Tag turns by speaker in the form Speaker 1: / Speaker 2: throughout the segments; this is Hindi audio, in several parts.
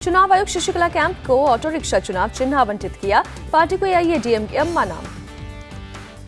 Speaker 1: चुनाव आयोग शशिकला कैंप को ऑटो रिक्शा चुनाव चिन्ह आवंटित किया। पार्टी को AIADM के अम्मा नाम।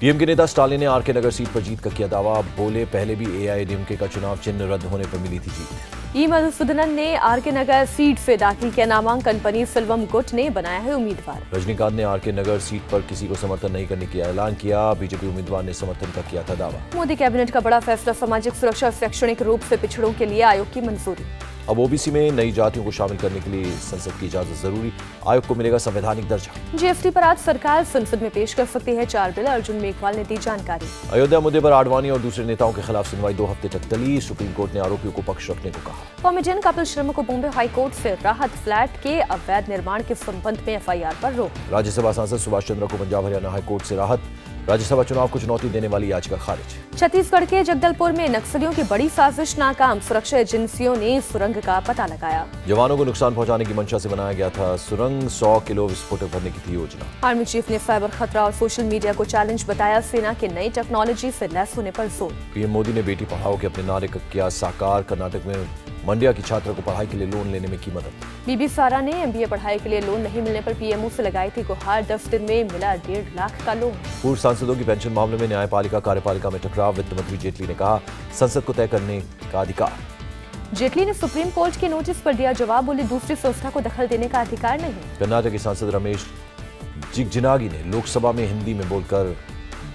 Speaker 2: डीएमके नेता स्टालिन ने आरके नगर सीट पर जीत का किया दावा। बोले पहले भी AIADMK का चुनाव चिन्ह रद्द होने पर मिली थी जीत।
Speaker 1: ई मधुसूदनन ने आरके नगर सीट से दाखिल किया नामांकन। पनीर सेल्वम गुट ने बनाया है उम्मीदवार।
Speaker 2: रजनीकांत ने आरके नगर सीट पर किसी को समर्थन नहीं करने का ऐलान किया। बीजेपी उम्मीदवार ने समर्थन का किया था दावा।
Speaker 1: मोदी कैबिनेट का बड़ा फैसला, सामाजिक सुरक्षा और शैक्षणिक रूप से पिछड़ों के लिए आयोग की मंजूरी।
Speaker 2: अब ओबीसी में नई जातियों को शामिल करने के लिए संसद की इजाजत जरूरी। आयोग को मिलेगा संवैधानिक दर्जा।
Speaker 1: जीएसटी पर आज सरकार संसद में पेश कर सकती है 4 बिल। अर्जुन मेघवाल ने दी जानकारी।
Speaker 2: अयोध्या मुद्दे पर आडवाणी और दूसरे नेताओं के खिलाफ सुनवाई 2 हफ्ते तक टली। सुप्रीम कोर्ट ने आरोपियों को पक्ष रखने को कहा।
Speaker 1: कॉमेडियन कपिल शर्मा को बॉम्बे हाईकोर्ट से राहत। फ्लैट के अवैध निर्माण के संबंध में FIR पर रोक।
Speaker 2: राज्यसभा सांसद सुभाष चंद्र को पंजाब हरियाणा हाईकोर्ट से राहत। राज्यसभा चुनाव को चुनौती देने वाली याचिका खारिज।
Speaker 1: छत्तीसगढ़ के जगदलपुर में नक्सलियों की बड़ी साजिश नाकाम। सुरक्षा एजेंसियों ने सुरंग का पता लगाया।
Speaker 2: जवानों को नुकसान पहुंचाने की मंशा से बनाया गया था सुरंग। 100 किलो विस्फोटक भरने की थी योजना।
Speaker 1: आर्मी चीफ ने साइबर खतरा और सोशल मीडिया को चैलेंज बताया। सेना के नई टेक्नोलॉजी से लैस होने पर जोर।
Speaker 2: पीएम मोदी ने बेटी पढ़ाओ के अपने नारे का किया साकार। कर्नाटक में मंड्या की छात्रा को पढ़ाई के लिए लोन लेने में की मदद।
Speaker 1: बीबी सारा ने MBA पढ़ाई के लिए लोन नहीं मिलने पर PMO से लगाई थी गुहार। 10 दिन में मिला 1.5 लाख का लोन।
Speaker 2: पूर्व सांसदों की पेंशन मामले में न्यायपालिका कार्यपालिका में टकराव। वित्त मंत्री जेटली ने कहा संसद को तय करने का अधिकार।
Speaker 1: जेटली ने सुप्रीम कोर्ट के नोटिस पर दिया जवाब। बोले दूसरी संस्था को दखल देने का अधिकार नहीं।
Speaker 2: कर्नाटक के सांसद रमेश जिगजिनागी ने लोकसभा में हिंदी में बोलकर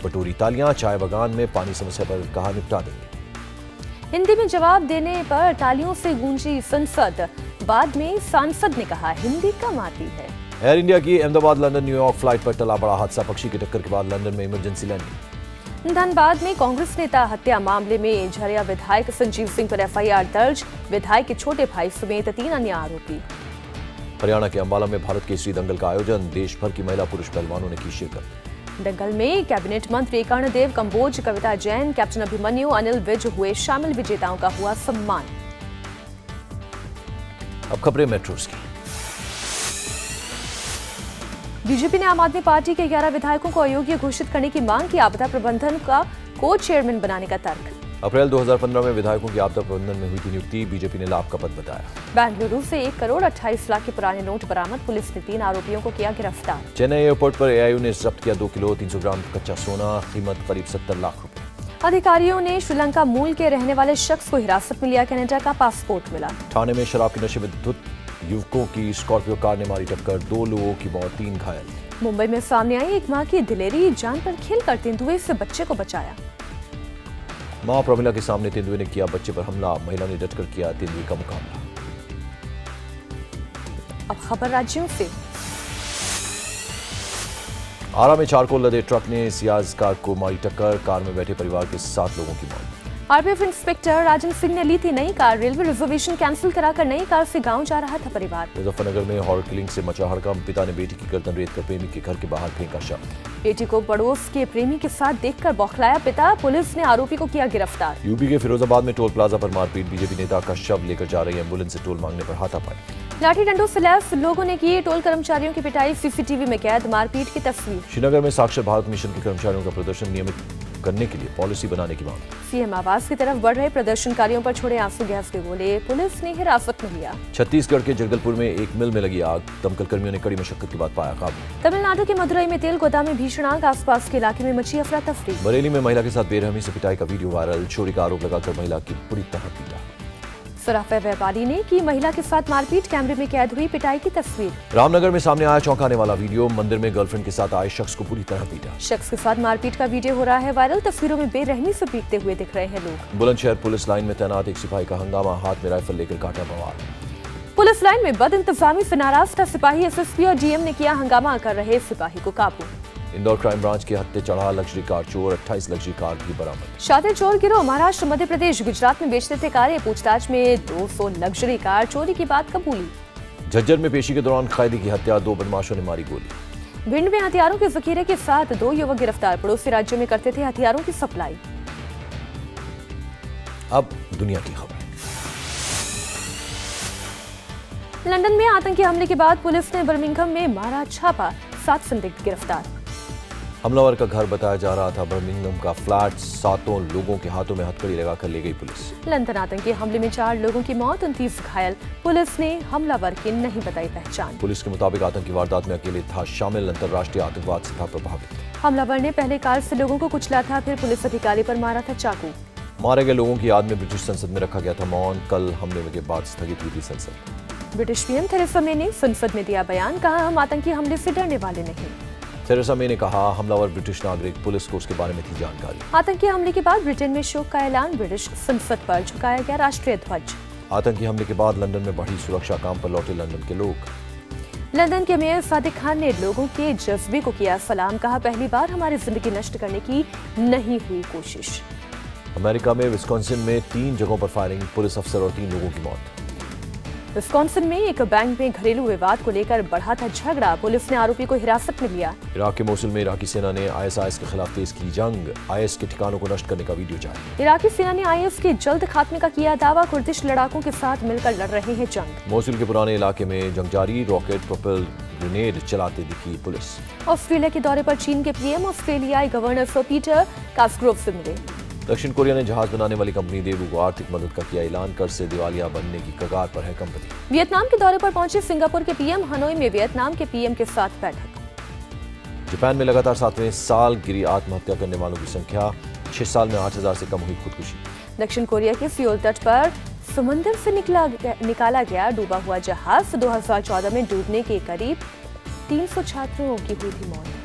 Speaker 2: बटोरी तालियां। चाय बागान में पानी समस्या पर कहा निपटा देंगे।
Speaker 1: हिंदी में जवाब देने पर तालियों से गूंजी संसद। बाद में सांसद ने कहा हिंदी कम आती है।
Speaker 2: एयर इंडिया की अहमदाबाद लंदन न्यूयॉर्क फ्लाइट पर टला बड़ा हादसा। पक्षी की टक्कर के बाद लंदन में इमरजेंसी लैंडिंग।
Speaker 1: धनबाद में कांग्रेस नेता हत्या मामले में झरिया विधायक संजीव सिंह पर FIR दर्ज। विधायक के छोटे भाई समेत 3 अन्य आरोपी।
Speaker 2: हरियाणा के अंबाला में भारत केसरी दंगल का आयोजन। देश भर की महिला पुरुष पहलवानों ने की शिरकत।
Speaker 1: दंगल में कैबिनेट मंत्री कर्णदेव कंबोज, कविता जैन, कैप्टन अभिमन्यु, अनिल विज हुए शामिल। विजेताओं का हुआ सम्मान।
Speaker 2: अब खबरें मेट्रोस की।
Speaker 1: बीजेपी ने आम आदमी पार्टी के 11 विधायकों को अयोग्य घोषित करने की मांग की। आपदा प्रबंधन का को चेयरमैन बनाने का तर्क।
Speaker 2: अप्रैल 2015 में विधायकों की आपदा प्रबंधन में हुई थी नियुक्ति। बीजेपी ने लाभ का पद बताया।
Speaker 1: बेंगलुरु से 1 करोड़ 28 लाख के पुराने नोट बरामद। पुलिस ने 3 आरोपियों को किया गिरफ्तार।
Speaker 2: चेन्नई एयरपोर्ट पर AIU ने जब्त किया 2 किलो 300 ग्राम कच्चा सोना। कीमत करीब 70 लाख रुपए।
Speaker 1: अधिकारियों ने श्रीलंका मूल के रहने वाले शख्स को हिरासत में लिया। कनाडा का पासपोर्ट मिला।
Speaker 2: ठाणे में शराब के नशे में धुत युवकों की स्कॉर्पियो कार ने मारी टक्कर। 2 लोगों की मौत, 3 घायल।
Speaker 1: मुंबई में सामने आई एक मां की दिलेरी। जान पर खेल कर तेंदुए से बच्चे को बचाया।
Speaker 2: मां प्रमिला के सामने तेंदुए ने किया बच्चे पर हमला। महिला ने डटकर किया तेंदुए का मुकाबला।
Speaker 1: अब खबर राज्यों से।
Speaker 2: आरा में चारकोल लदे ट्रक ने सियाज कार को मारी टक्कर। कार में बैठे परिवार के 7 लोगों की मौत।
Speaker 1: RPF इंस्पेक्टर राजन सिंह ने ली थी नई कार। रेलवे रिजर्वेशन कैंसिल कराकर नई कार से गांव जा रहा था परिवार।
Speaker 2: मुजफ्फरनगर में हॉरर किलिंग से मचा हड़कंप। पिता ने बेटी की गर्दन रेत कर प्रेमी के घर के बाहर फेंका शव।
Speaker 1: बेटी को पड़ोस के प्रेमी के साथ देखकर बौखलाया पिता। पुलिस ने आरोपी को किया गिरफ्तार।
Speaker 2: यूपी के फिरोजाबाद में टोल प्लाजा पर मारपीट। बीजेपी नेता का शव लेकर जा रही एम्बुलेंस से टोल मांगने पर हाथापाई।
Speaker 1: लाठी डंडों से लैस लोगों ने की टोल कर्मचारियों की पिटाई। CCTV में कैद मारपीट की तस्वीर।
Speaker 2: श्रीनगर में साक्षर भारत मिशन के कर्मचारियों का प्रदर्शन नियमित करने के लिए पॉलिसी बनाने की मांग।
Speaker 1: CM आवास की तरफ बढ़ रहे प्रदर्शनकारियों पर छोड़े आंसू गैस के गोले। पुलिस ने हिरासत में लिया।
Speaker 2: छत्तीसगढ़ के जगदलपुर में एक मिल में लगी आग। दमकल कर्मियों ने कड़ी मशक्कत के बाद पाया काबू।
Speaker 1: तमिलनाडु के मदुरई में तेल गोदाम में भीषण आग। आसपास के इलाके में मची अफरा तफरी।
Speaker 2: बरेली में महिला के साथ बेरहमी से पिटाई का वीडियो वायरल। चोरी का आरोप लगाकर महिला की बुरी तरह पीटा।
Speaker 1: सराफा व्यापारी ने की महिला के साथ मारपीट। कैमरे में कैद हुई पिटाई की तस्वीर।
Speaker 2: रामनगर में सामने आया चौंकाने वाला वीडियो। मंदिर में गर्लफ्रेंड के साथ आए शख्स को पूरी तरह पीटा।
Speaker 1: शख्स के साथ मारपीट का वीडियो हो रहा है वायरल। तस्वीरों में बेरहमी से पीटते हुए दिख रहे हैं लोग।
Speaker 2: बुलंदशहर पुलिस लाइन में तैनात एक सिपाही का हंगामा। हाथ में राइफल लेकर काटा बवाल।
Speaker 1: पुलिस लाइन में बद इंतजामी से नाराज था सिपाही। SSP और DM ने किया हंगामा। कर रहे सिपाही को काबू।
Speaker 2: इंदौर क्राइम ब्रांच के हत्थे चढ़ा लग्जरी कार चोर। 28 लग्जरी कार भी बरामद।
Speaker 1: शातिर चोर गिरोह महाराष्ट्र मध्य प्रदेश गुजरात में बेचते थे कारें। पूछताछ में 200 लग्जरी कार चोरी की बात कबूली।
Speaker 2: झज्जर में पेशी के दौरान कैदी की हत्या। 2 बदमाशों ने मारी गोली।
Speaker 1: भिंड में हथियारों के जखीरे के साथ 2 युवक गिरफ्तार। पड़ोसी राज्यों में करते थे हथियारों की सप्लाई।
Speaker 2: अब दुनिया की खबर।
Speaker 1: लंदन में आतंकी हमले के बाद पुलिस ने बर्मिंघम में मारा छापा। 7 संदिग्ध गिरफ्तार।
Speaker 2: हमलावर का घर बताया जा रहा था बर्मिंघम का फ्लैट। 7 लोगों के हाथों में हथकड़ी लगाकर ले गई पुलिस।
Speaker 1: लंदन आतंकी हमले में 4 लोगों की मौत, 29 घायल। पुलिस ने हमलावर की नहीं बताई पहचान।
Speaker 2: पुलिस के मुताबिक आतंकी वारदात में अकेले था शामिल, अंतर्राष्ट्रीय आतंकवाद से था प्रभावित।
Speaker 1: हमलावर ने पहले कार से लोगों को कुचला था, फिर पुलिस अधिकारी पर मारा था चाकू।
Speaker 2: मारे गए लोगों की याद में ब्रिटिश संसद में रखा गया था मौन। कल हमले के बाद स्थगित हुई थी संसद।
Speaker 1: ब्रिटिश पीएम थेरेसा मे ने संसद में दिया बयान, कहा हम आतंकी हमले से डरने वाले नहीं।
Speaker 2: थेरेसा मे ने कहा हमलावर ब्रिटिश नागरिक, पुलिस को उसके बारे में थी जानकारी।
Speaker 1: आतंकी हमले के बाद ब्रिटेन में शोक का ऐलान, ब्रिटिश संसद पर झुकाया गया राष्ट्रीय ध्वज।
Speaker 2: आतंकी हमले के बाद लंदन में बढ़ी सुरक्षा, काम पर लौटे लंदन के लोग।
Speaker 1: लंदन के मेयर सादिक खान ने लोगों के जज्बे को किया सलाम, कहा पहली बार हमारी जिंदगी नष्ट करने की नहीं हुई कोशिश।
Speaker 2: अमेरिका में विस्कॉन्सिन में 3 जगहों पर फायरिंग, पुलिस अफसर और 3 लोगों की मौत।
Speaker 1: विस्कॉन्सिन में एक बैंक में घरेलू विवाद को लेकर बढ़ा था झगड़ा, पुलिस ने आरोपी को हिरासत में लिया।
Speaker 2: इराक के मोसुल में इराकी सेना ने आईएसआईएस के खिलाफ तेज की जंग, आईएस के ठिकानों को नष्ट करने का वीडियो जारी।
Speaker 1: इराकी सेना ने आईएस के जल्द खात्मे का किया दावा, कुर्दिश लड़ाकों के साथ मिलकर लड़ रहे हैं जंग।
Speaker 2: मोसुल के पुराने इलाके में जंग जारी, रॉकेट प्रोपेल ग्रेनेड चलाते दिखी पुलिस।
Speaker 1: ऑस्ट्रेलिया के दौरे पर चीन के पीएम ऑस्ट्रेलियाई गवर्नर सर पीटर कास्ग्रोव से मिले।
Speaker 2: दक्षिण कोरिया ने जहाज बनाने वाली कंपनी देवू को आर्थिक मदद का किया ऐलान, कर से दिवालिया बनने की कगार पर है कंपनी।
Speaker 1: वियतनाम के दौरे पर पहुंचे सिंगापुर के पीएम, हनोई में वियतनाम के पीएम के साथ बैठक।
Speaker 2: जापान में लगातार 7वें साल गिरी आत्महत्या करने वालों की संख्या, 6 साल में 8,000 से कम हुई खुदकुशी।
Speaker 1: दक्षिण कोरिया के सियोल तट पर समंदर से निकाला गया डूबा हुआ जहाज, 2014 में डूबने के करीब 300 छात्रों की हुई थी मौत।